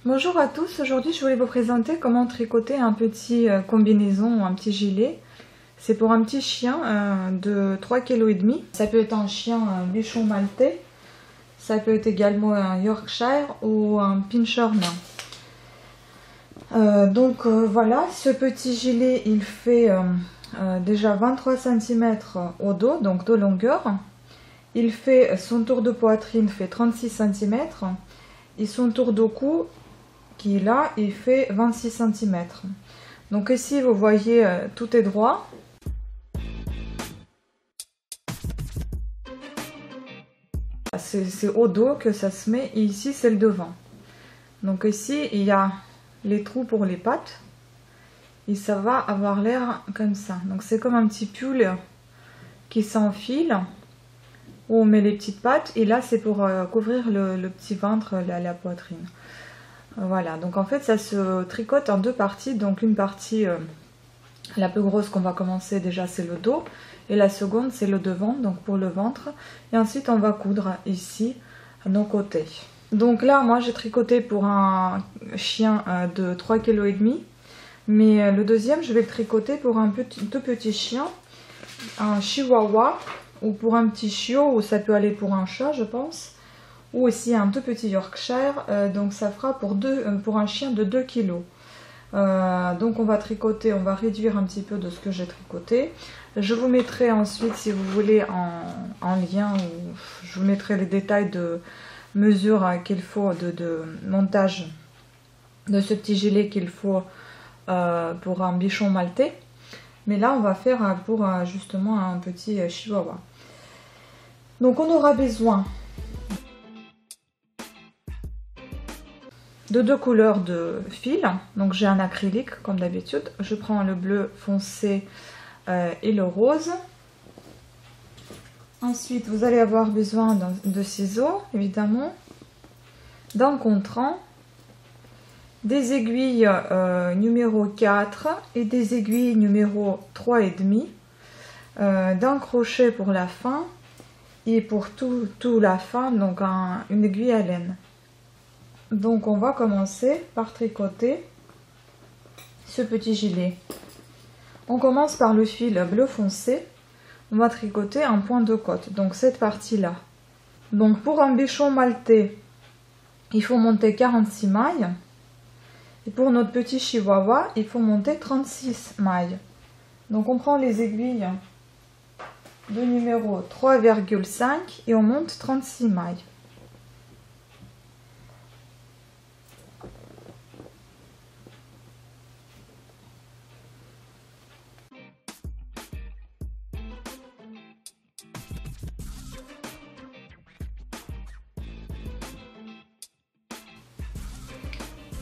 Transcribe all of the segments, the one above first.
Bonjour à tous, aujourd'hui je voulais vous présenter comment tricoter un petit combinaison, un petit gilet. C'est pour un petit chien de 3,5 kg. Ça peut être un chien bichon maltais, ça peut être également un Yorkshire ou un Pinscher nain. Voilà, ce petit gilet il fait déjà 23 cm au dos, donc de longueur. Il fait son tour de poitrine fait 36 cm et son tour de cou qui là il fait 26 cm. Donc ici vous voyez tout est droit. C'est au dos que ça se met et ici c'est le devant. Donc ici il y a les trous pour les pattes et ça va avoir l'air comme ça. Donc c'est comme un petit pull qui s'enfile où on met les petites pattes et là c'est pour couvrir le petit ventre, la poitrine. Voilà, donc en fait ça se tricote en deux parties. Donc une partie la plus grosse qu'on va commencer déjà c'est le dos et la seconde c'est le devant, donc pour le ventre, et ensuite on va coudre ici à nos côtés. Donc là moi j'ai tricoté pour un chien de 3,5 kg, mais le deuxième je vais le tricoter pour un tout petit chien, un chihuahua, ou pour un petit chiot, ou ça peut aller pour un chat je pense, ou aussi un tout petit Yorkshire, donc ça fera pour un chien de 2 kg. Donc on va tricoter, on va réduire un petit peu de ce que j'ai tricoté. Je vous mettrai ensuite, si vous voulez, en lien, ou je vous mettrai les détails de mesure qu'il faut, de montage de ce petit gilet qu'il faut pour un bichon maltais. Mais là on va faire pour justement un petit chihuahua. Donc on aura besoin de deux couleurs de fil. Donc j'ai un acrylique comme d'habitude, je prends le bleu foncé et le rose. Ensuite vous allez avoir besoin de ciseaux évidemment, d'un contrant, des aiguilles numéro 4 et des aiguilles numéro 3,5, d'un crochet pour la fin et pour tout la fin, donc une aiguille à laine. Donc on va commencer par tricoter ce petit gilet. On commence par le fil bleu foncé. On va tricoter un point de côte, donc cette partie là. Donc pour un bichon maltais il faut monter 46 mailles, et pour notre petit chihuahua il faut monter 36 mailles. Donc on prend les aiguilles de numéro 3,5 et on monte 36 mailles.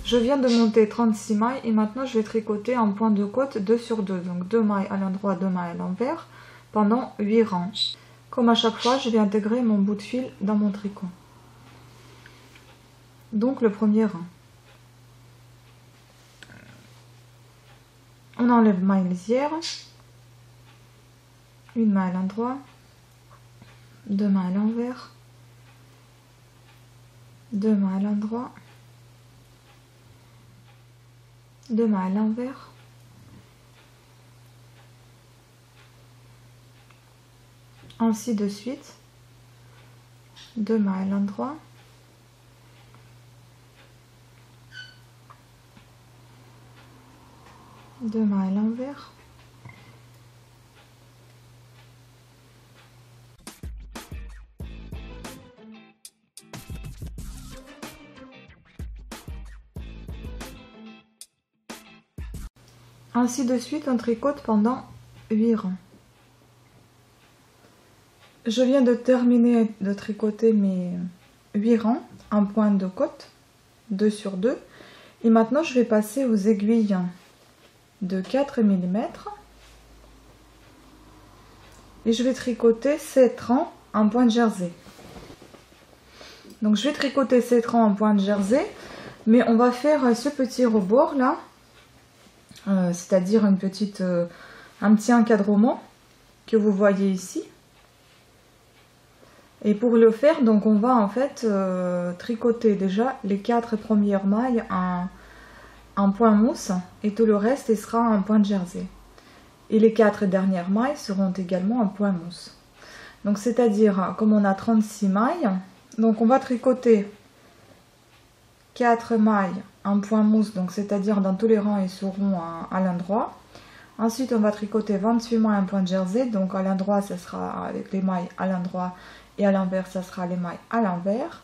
Je viens de monter 36 mailles et maintenant je vais tricoter en point de côte 2 sur 2, donc 2 mailles à l'endroit, 2 mailles à l'envers, pendant 8 rangs. Comme à chaque fois, je vais intégrer mon bout de fil dans mon tricot. Donc le premier rang. On enlève maille lisière, une maille à l'endroit, 2 mailles à l'envers, 2 mailles à l'endroit, 2 mailles à l'envers, ainsi de suite, 2 mailles à l'endroit, 2 mailles à l'envers, ainsi de suite. On tricote pendant 8 rangs. Je viens de terminer de tricoter mes 8 rangs en point de côte 2 sur 2 et maintenant je vais passer aux aiguilles de 4 mm et je vais tricoter 7 rangs en point de jersey. Donc je vais tricoter 7 rangs en point de jersey, mais on va faire ce petit rebord là, c'est-à-dire un petit encadrement que vous voyez ici. Et pour le faire, donc on va en fait tricoter déjà les 4 premières mailles en point mousse et tout le reste il sera en point jersey. Et les 4 dernières mailles seront également en point mousse. Donc c'est-à-dire, comme on a 36 mailles, donc on va tricoter 4 mailles en point mousse, donc c'est-à-dire dans tous les rangs ils seront à l'endroit. Ensuite on va tricoter 28 mailles en point jersey, donc à l'endroit ça sera avec les mailles à l'endroit et à l'envers ça sera les mailles à l'envers.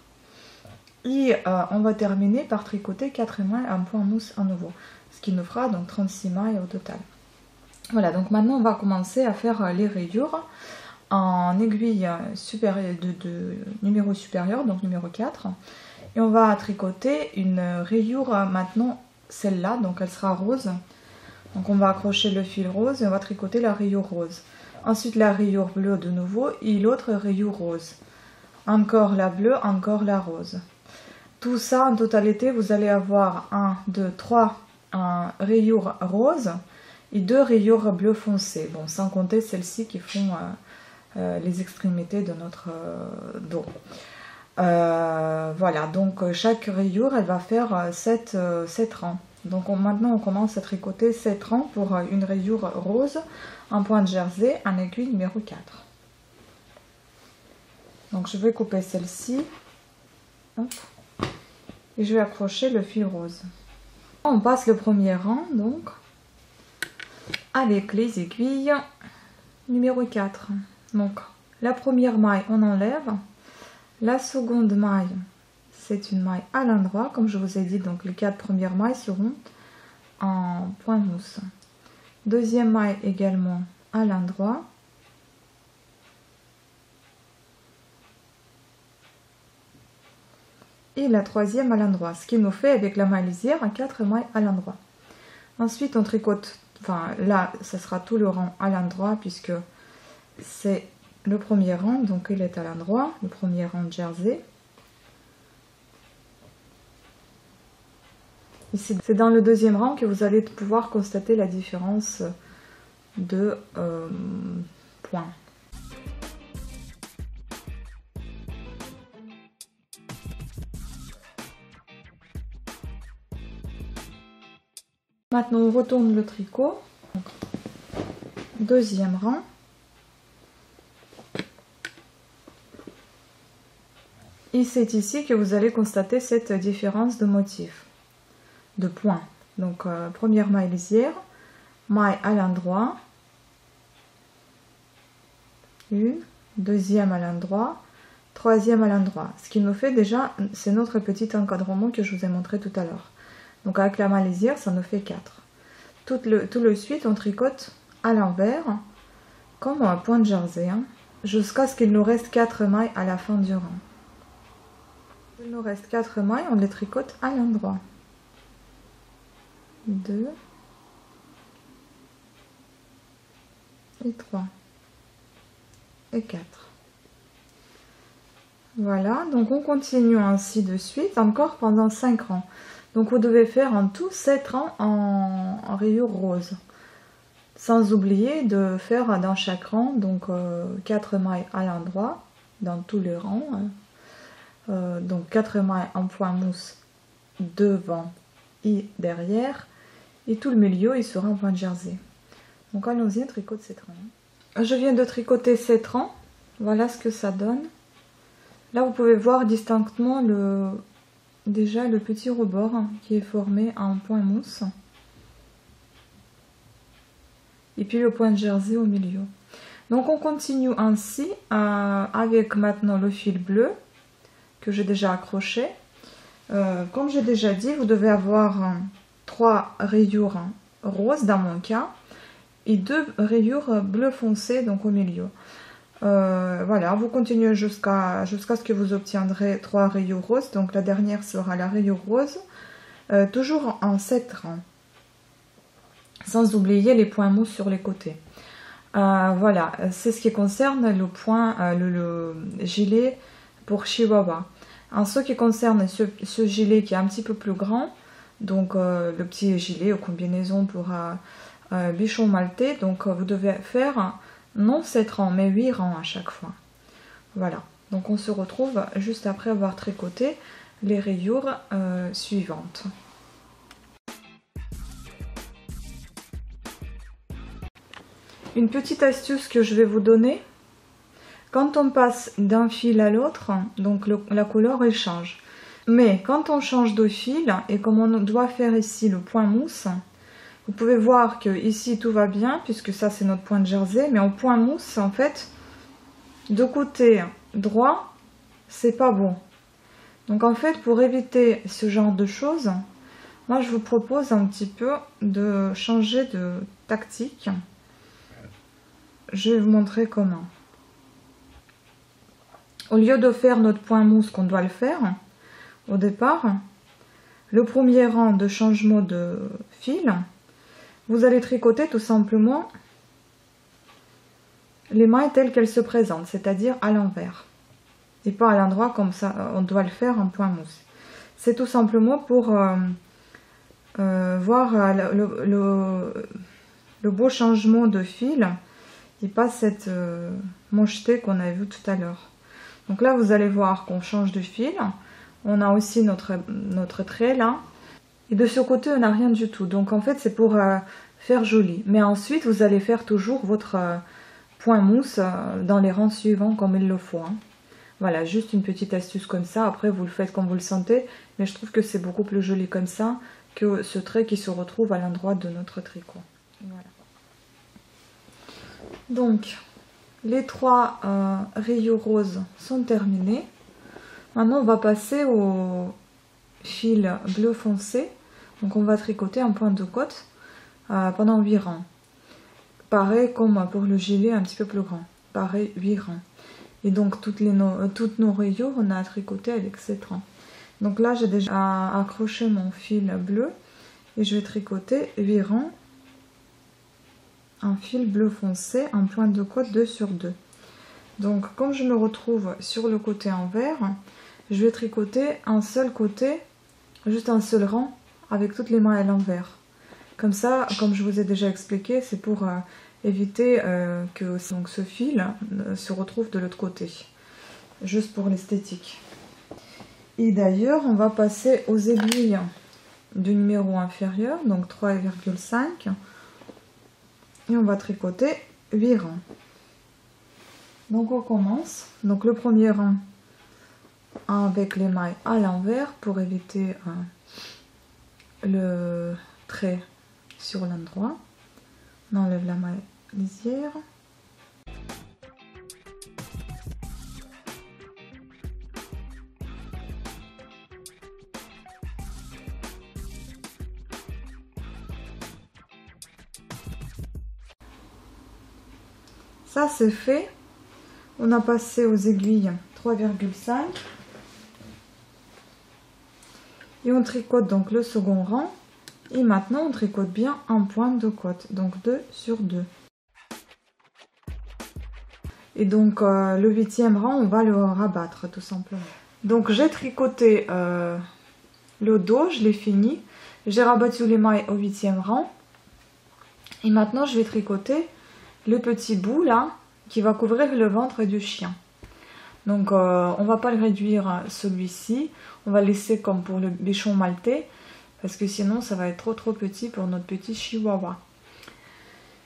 Et on va terminer par tricoter 4 mailles en point mousse à nouveau, ce qui nous fera donc 36 mailles au total. Voilà, donc maintenant on va commencer à faire les rayures en aiguille supérieure de numéro supérieur, donc numéro 4. Et on va tricoter une rayure maintenant, celle-là, donc elle sera rose. Donc on va accrocher le fil rose et on va tricoter la rayure rose. Ensuite la rayure bleue de nouveau et l'autre rayure rose. Encore la bleue, encore la rose. Tout ça en totalité, vous allez avoir 1, 2, 3 rayures roses et 2 rayures bleu foncé. Bon, sans compter celles-ci qui font les extrémités de notre dos. Voilà, donc chaque rayure, elle va faire 7 rangs. Donc maintenant, on commence à tricoter 7 rangs pour une rayure rose en point de jersey en aiguille numéro 4. Donc je vais couper celle-ci. Et je vais accrocher le fil rose. On passe le premier rang, donc, avec les aiguilles numéro 4. Donc, la première maille, on enlève. La seconde maille, c'est une maille à l'endroit, comme je vous ai dit, donc les 4 premières mailles seront en point mousse. Deuxième maille également à l'endroit. Et la troisième à l'endroit, ce qui nous fait avec la maille lisière 4 mailles à l'endroit. Ensuite on tricote, enfin là ça sera tout le rang à l'endroit puisque c'est le premier rang, donc il est à l'endroit, le premier rang de jersey. Ici c'est dans le deuxième rang que vous allez pouvoir constater la différence de points. Maintenant on retourne le tricot, deuxième rang, et c'est ici que vous allez constater cette différence de motif, de points. Donc première maille lisière, maille à l'endroit, une, deuxième à l'endroit, troisième à l'endroit. Ce qui nous fait déjà, c'est notre petit encadrement que je vous ai montré tout à l'heure. Donc avec la maille lisière, ça nous fait 4. Tout le suite, on tricote à l'envers, comme un point de jersey, hein, jusqu'à ce qu'il nous reste 4 mailles à la fin du rang. Il nous reste 4 mailles, on les tricote à l'endroit. 2 et 3 et 4. Voilà, donc on continue ainsi de suite, encore pendant 5 rangs. Donc vous devez faire en tout 7 rangs en rayure rose. Sans oublier de faire dans chaque rang, donc 4 mailles à l'endroit, dans tous les rangs. Donc 4 mailles en point mousse devant et derrière. Et tout le milieu, il sera en point de jersey. Donc allons-y, on tricote 7 rangs. Je viens de tricoter 7 rangs. Voilà ce que ça donne. Là, vous pouvez voir distinctement déjà le petit rebord qui est formé en point mousse. Et puis le point de jersey au milieu. Donc on continue ainsi avec maintenant le fil bleu que j'ai déjà accroché. Comme j'ai déjà dit, vous devez avoir 3 rayures roses dans mon cas et 2 rayures bleu foncé donc au milieu. Voilà, vous continuez jusqu'à ce que vous obtiendrez 3 rayures roses. Donc la dernière sera la rayure rose, toujours en 7 rangs. Sans oublier les points mous sur les côtés. Voilà, c'est ce qui concerne le point, le gilet pour Chihuahua. En ce qui concerne ce gilet qui est un petit peu plus grand, donc le petit gilet aux combinaisons pour bichon maltais, donc vous devez faire non 7 rangs mais 8 rangs à chaque fois. Voilà, Donc on se retrouve juste après avoir tricoté les rayures suivantes. Une petite astuce que je vais vous donner, quand on passe d'un fil à l'autre, donc la couleur elle change. Mais quand on change de fil, et comme on doit faire ici le point mousse, vous pouvez voir que ici tout va bien, puisque ça c'est notre point de jersey, mais au point mousse, en fait, de côté droit, c'est pas bon. Donc en fait, pour éviter ce genre de choses, moi je vous propose un petit peu de changer de tactique. Je vais vous montrer comment. Au lieu de faire notre point mousse qu'on doit le faire au départ, le premier rang de changement de fil, vous allez tricoter tout simplement les mailles telles qu'elles se présentent, c'est-à-dire à l'envers. Et pas à l'endroit comme ça, on doit le faire en point mousse. C'est tout simplement pour voir le beau changement de fil et pas cette mocheté qu'on a vue tout à l'heure. Donc là, vous allez voir qu'on change de fil. On a aussi notre trait là. Et de ce côté, on n'a rien du tout. Donc en fait, c'est pour faire joli. Mais ensuite, vous allez faire toujours votre point mousse dans les rangs suivants comme il le faut. Hein. Voilà, juste une petite astuce comme ça. Après, vous le faites comme vous le sentez. Mais je trouve que c'est beaucoup plus joli comme ça que ce trait qui se retrouve à l'endroit de notre tricot. Voilà. Donc, les 3 rayures roses sont terminées. Maintenant, on va passer au fil bleu foncé. Donc, on va tricoter un point de côte pendant 8 rangs. Pareil comme pour le gilet un petit peu plus grand. Pareil, 8 rangs. Et donc, toutes nos rayures, on a tricoté avec 7 rangs. Donc là, j'ai déjà accroché mon fil bleu. Et je vais tricoter 8 rangs. Un fil bleu foncé, un point de côte 2 sur 2. Donc comme je me retrouve sur le côté envers, je vais tricoter un seul côté, juste un seul rang avec toutes les mailles à l'envers. Comme ça, comme je vous ai déjà expliqué, c'est pour éviter que donc, ce fil se retrouve de l'autre côté, juste pour l'esthétique. Et d'ailleurs, on va passer aux aiguilles du numéro inférieur, donc 3,5. Et on va tricoter 8 rangs. Donc on commence. Donc le premier rang avec les mailles à l'envers pour éviter le trait sur l'endroit. On enlève la maille lisière. Ça c'est fait. On a passé aux aiguilles 3,5 et on tricote donc le second rang. Et maintenant on tricote bien un point de côte, donc 2 sur 2. Et donc le 8e rang, on va le rabattre tout simplement. Donc j'ai tricoté le dos, je l'ai fini. J'ai rabattu les mailles au 8e rang. Et maintenant je vais tricoter le petit bout là qui va couvrir le ventre du chien. Donc on va pas le réduire celui-ci, on va laisser comme pour le bichon maltais parce que sinon ça va être trop petit pour notre petit chihuahua.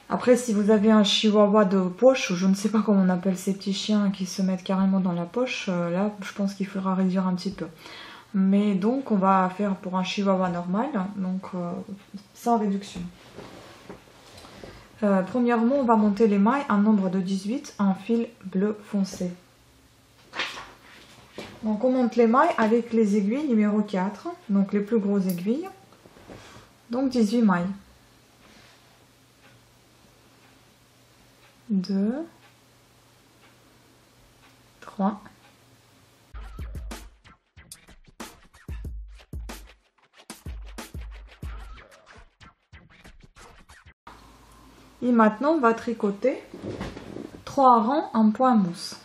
Après si vous avez un chihuahua de poche, ou je ne sais pas comment on appelle ces petits chiens qui se mettent carrément dans la poche, là je pense qu'il faudra réduire un petit peu. Mais donc on va faire pour un chihuahua normal, donc sans réduction. Premièrement, on va monter les mailles en nombre de 18 en fil bleu foncé. Donc on monte les mailles avec les aiguilles numéro 4, donc les plus grosses aiguilles, donc 18 mailles. 2, 3, 4. Et maintenant, on va tricoter 3 rangs en point mousse.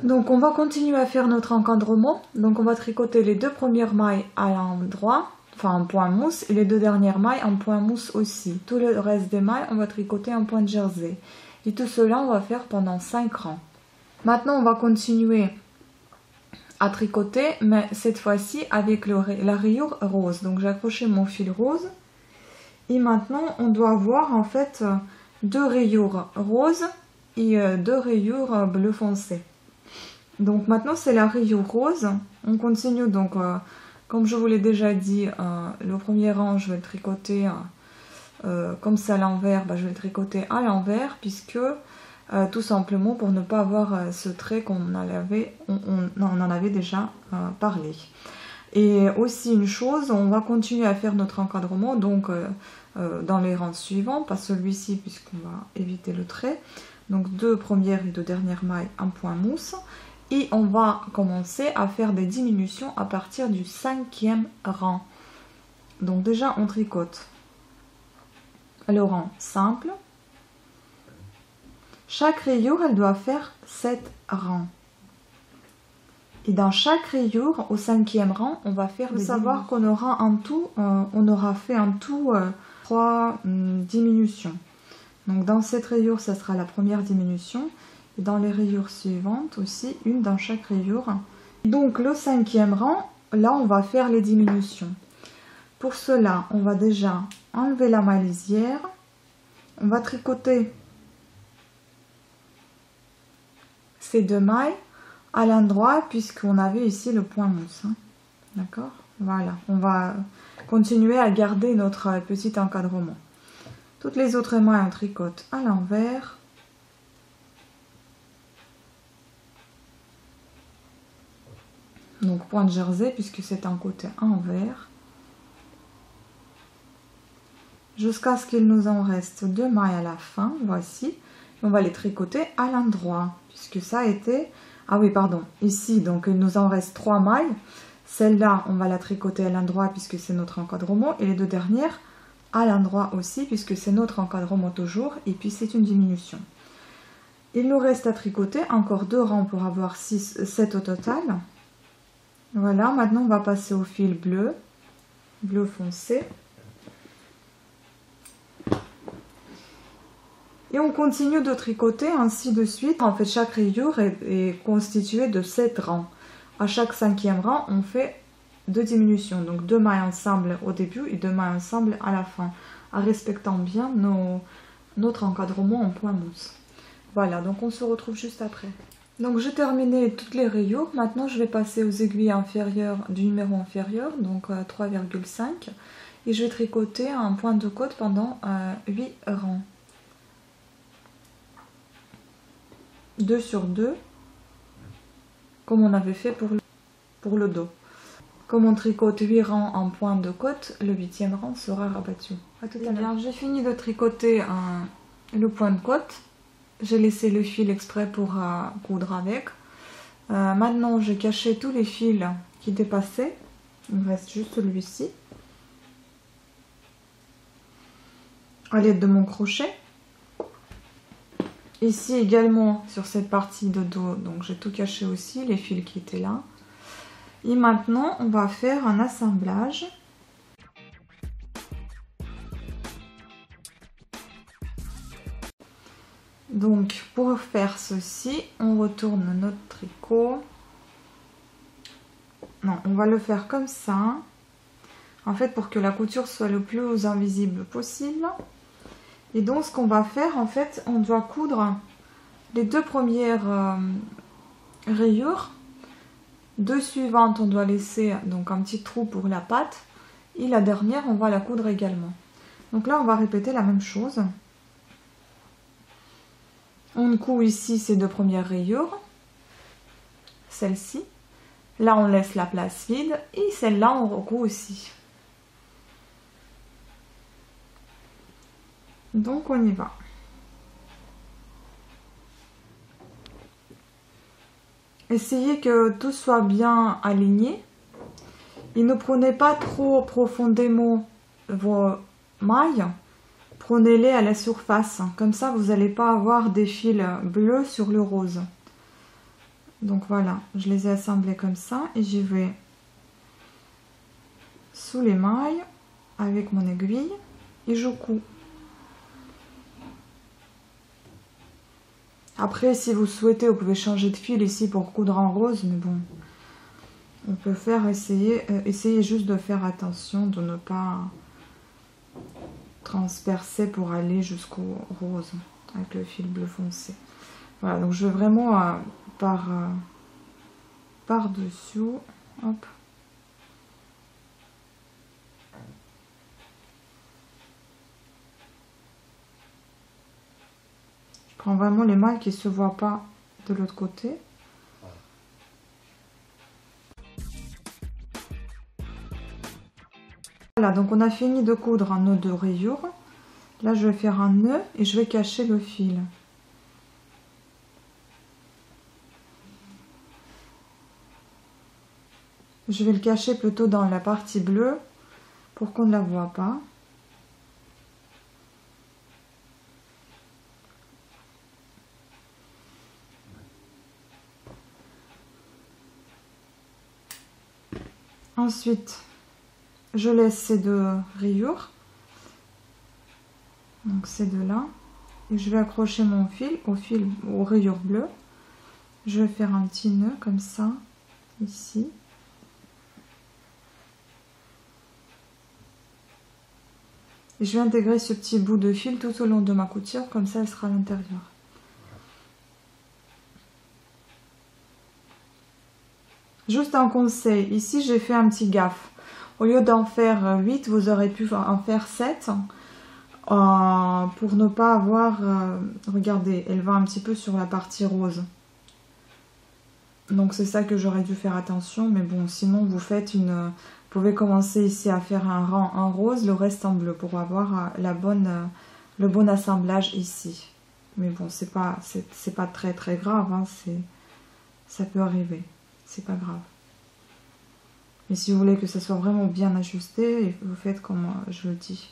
Donc on va continuer à faire notre encadrement. Donc on va tricoter les 2 premières mailles à l'endroit, enfin en point mousse, et les 2 dernières mailles en point mousse aussi. Tout le reste des mailles, on va tricoter en point de jersey. Et tout cela, on va faire pendant 5 rangs. Maintenant, on va continuer à tricoter, mais cette fois-ci avec la rayure rose. Donc j'ai accroché mon fil rose. Et maintenant, on doit avoir en fait 2 rayures roses et 2 rayures bleu foncé. Donc maintenant, c'est la rayure rose. On continue donc, comme je vous l'ai déjà dit, le premier rang, je vais le tricoter comme ça à l'envers. Je vais le tricoter à l'envers puisque tout simplement pour ne pas avoir ce trait qu'on en avait déjà parlé. Et aussi une chose, on va continuer à faire notre encadrement donc dans les rangs suivants, pas celui-ci puisqu'on va éviter le trait. Donc 2 premières et 2 dernières mailles en point mousse. Et on va commencer à faire des diminutions à partir du 5e rang. Donc déjà on tricote le rang simple. Chaque rayure, elle doit faire 7 rangs. Et dans chaque rayure, au 5e rang, on va faire des savoir qu'on aura en tout, on aura fait en tout 3 diminutions. Donc dans cette rayure, ça sera la première diminution. Et dans les rayures suivantes aussi, une dans chaque rayure. Donc le 5e rang, là on va faire les diminutions. Pour cela, on va déjà enlever la maille lisière. On va tricoter ces 2 mailles à l'endroit puisqu'on avait ici le point mousse. D'accord? Voilà, on va continuer à garder notre petit encadrement. Toutes les autres mailles on tricote à l'envers. Donc point de jersey puisque c'est un côté envers. Jusqu'à ce qu'il nous en reste 2 mailles à la fin, voici. On va les tricoter à l'endroit puisque ça a été... Ah oui, pardon, ici, donc il nous en reste 3 mailles. Celle-là, on va la tricoter à l'endroit puisque c'est notre encadrement. Et les 2 dernières à l'endroit aussi puisque c'est notre encadrement toujours. Et puis c'est une diminution. Il nous reste à tricoter encore 2 rangs pour avoir 7 au total. Voilà, maintenant on va passer au fil bleu, bleu foncé. Et on continue de tricoter ainsi de suite. En fait, chaque rayure est constituée de 7 rangs. À chaque 5e rang, on fait 2 diminutions. Donc 2 mailles ensemble au début et 2 mailles ensemble à la fin. En respectant bien notre encadrement en point mousse. Voilà, donc on se retrouve juste après. Donc j'ai terminé toutes les rayures. Maintenant, je vais passer aux aiguilles inférieures du numéro inférieur, donc 3,5. Et je vais tricoter un point de côte pendant 8 rangs. 2 sur 2, comme on avait fait pour le dos. Comme on tricote 8 rangs en point de côte, le 8e rang sera rabattu. À tout à l'heure. J'ai fini de tricoter le point de côte. J'ai laissé le fil exprès pour coudre avec. Maintenant, j'ai caché tous les fils qui dépassaient. Il me reste juste celui-ci. À l'aide de mon crochet. Ici également, sur cette partie de dos, donc j'ai tout caché aussi, les fils qui étaient là. Et maintenant, on va faire un assemblage. Donc, pour faire ceci, on retourne notre tricot. Non, on va le faire comme ça. En fait, pour que la couture soit le plus invisible possible. Et donc, ce qu'on va faire, en fait, on doit coudre les 2 premières rayures. 2 suivantes, on doit laisser donc un petit trou pour la patte. Et la dernière, on va la coudre également. Donc là, on va répéter la même chose. On coud ici ces 2 premières rayures. Celle-ci. Là, on laisse la place vide. Et celle-là, on recoud aussi. Donc, on y va. Essayez que tout soit bien aligné. Et ne prenez pas trop profondément vos mailles. Prenez-les à la surface. Comme ça, vous n'allez pas avoir des fils bleus sur le rose. Donc voilà, je les ai assemblés comme ça et j'y vais sous les mailles avec mon aiguille et je couds. Après, si vous souhaitez, vous pouvez changer de fil ici pour coudre en rose, mais bon, on peut faire essayer juste de faire attention de ne pas transpercer pour aller jusqu'au rose avec le fil bleu foncé. Voilà, donc je vais vraiment par-dessous, hop. Je prends vraiment les mailles qui ne se voient pas de l'autre côté. Voilà, donc on a fini de coudre un nœud de rayure. Là, je vais faire un nœud et je vais cacher le fil. Je vais le cacher plutôt dans la partie bleue pour qu'on ne la voit pas. Ensuite, je laisse ces deux rayures, donc ces deux-là, et je vais accrocher mon fil aux rayures bleues. Je vais faire un petit nœud comme ça, ici. Et je vais intégrer ce petit bout de fil tout au long de ma couture, comme ça elle sera à l'intérieur. Juste un conseil, ici j'ai fait un petit gaffe. Au lieu d'en faire 8, vous aurez pu en faire 7. Pour ne pas avoir... regardez, elle va un petit peu sur la partie rose. Donc c'est ça que j'aurais dû faire attention. Mais bon, sinon vous faites une... Vous pouvez commencer ici à faire un rang en rose, le reste en bleu, pour avoir le bon assemblage ici. Mais bon, c'est pas très très grave, hein, ça peut arriver. C'est pas grave. Mais si vous voulez que ça soit vraiment bien ajusté, vous faites comme je le dis.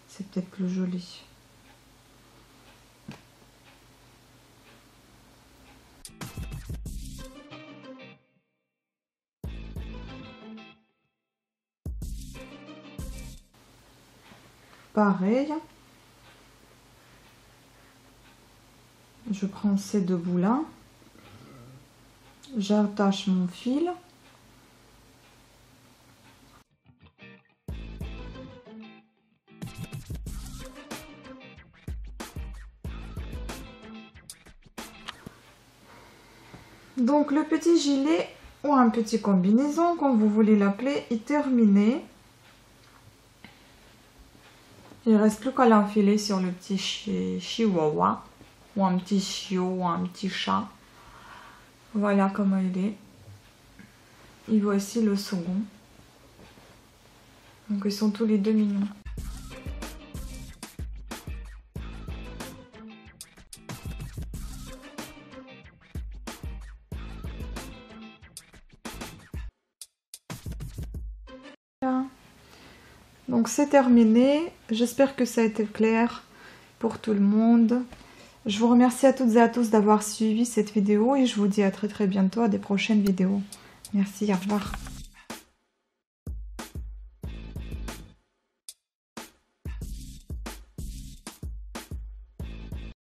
C'est peut-être plus joli. Pareil. Je prends ces deux bouts-là. J'attache mon fil. Donc le petit gilet ou un petit combinaison, comme vous voulez l'appeler, est terminé. Il ne reste plus qu'à l'enfiler sur le petit chihuahua, ou un petit chiot, ou un petit chat. Voilà comment il est. Et voici le second. Donc ils sont tous les deux mignons. Donc c'est terminé, j'espère que ça a été clair pour tout le monde. Je vous remercie à toutes et à tous d'avoir suivi cette vidéo et je vous dis à très bientôt à des prochaines vidéos. Merci, au revoir.